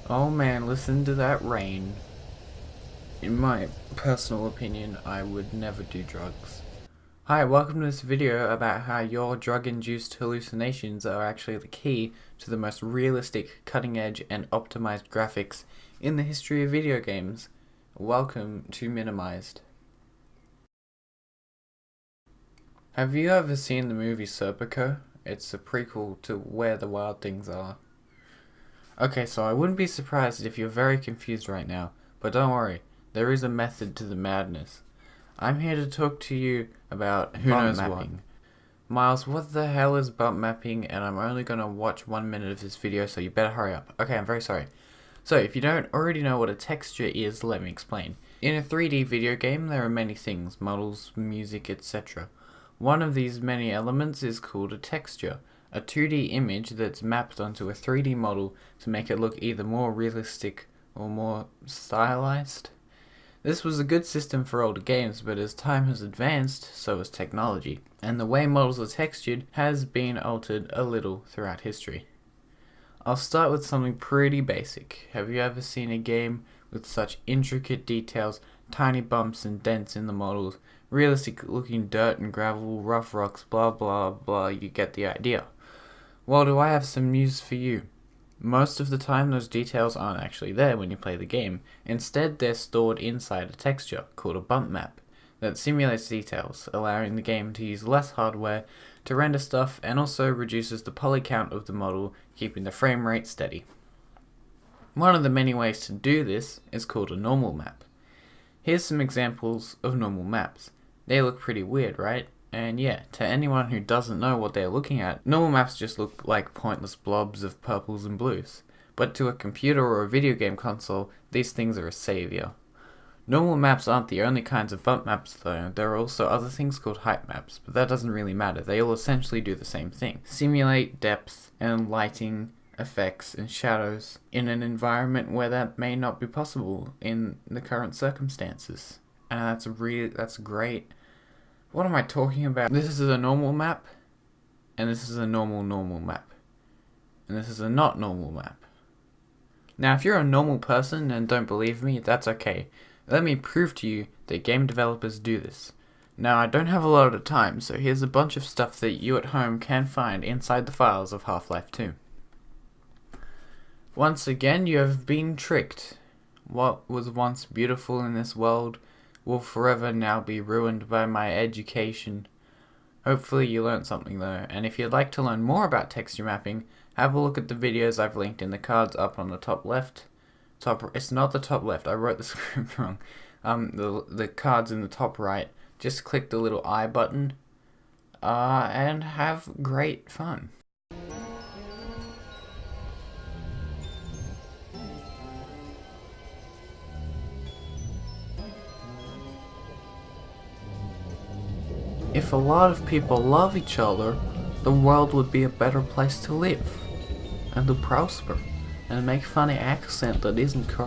Oh man, listen to that rain. In my personal opinion, I would never do drugs. Hi, welcome to this video about how your drug-induced hallucinations are actually the key to the most realistic, cutting-edge, and optimized graphics in the history of video games. Welcome to Minimized. Have you ever seen the movie Serpico? It's a prequel to Where the Wild Things Are. Okay, so I wouldn't be surprised if you're very confused right now, but don't worry, there is a method to the madness. I'm here to talk to you about who knows what. Miles, what the hell is bump mapping? And I'm only gonna watch 1 minute of this video, so you better hurry up. Okay, I'm very sorry. So, if you don't already know what a texture is, let me explain. In a 3D video game, there are many things, models, music, etc. One of these many elements is called a texture, a 2D image that's mapped onto a 3D model to make it look either more realistic or more stylized. This was a good system for older games, but as time has advanced, so has technology, and the way models are textured has been altered a little throughout history. I'll start with something pretty basic. Have you ever seen a game with such intricate details, tiny bumps and dents in the models, realistic looking dirt and gravel, rough rocks, blah blah blah, you get the idea. Well, do I have some news for you? Most of the time those details aren't actually there when you play the game. Instead, they're stored inside a texture, called a bump map, that simulates details, allowing the game to use less hardware to render stuff and also reduces the poly count of the model, keeping the frame rate steady. One of the many ways to do this is called a normal map. Here's some examples of normal maps. They look pretty weird, right? And yeah, to anyone who doesn't know what they're looking at, normal maps just look like pointless blobs of purples and blues. But to a computer or a video game console, these things are a savior. Normal maps aren't the only kinds of bump maps though, there are also other things called height maps, but that doesn't really matter, they all essentially do the same thing. Simulate depth and lighting, effects and shadows in an environment where that may not be possible in the current circumstances. And that's great. What am I talking about? This is a normal map, and this is a normal map, and this is a not normal map. Now if you're a normal person and don't believe me, that's okay. Let me prove to you that game developers do this. Now I don't have a lot of time, so here's a bunch of stuff that you at home can find inside the files of Half-Life 2. Once again, you have been tricked. What was once beautiful in this world will forever now be ruined by my education. Hopefully you learned something though, and if you'd like to learn more about texture mapping, have a look at the videos I've linked in the cards up on the top left. It's not the top left, I wrote the script wrong. The cards in the top right. Just click the little I button, and have great fun. If a lot of people love each other, the world would be a better place to live, and to prosper, and make funny accent that isn't correct.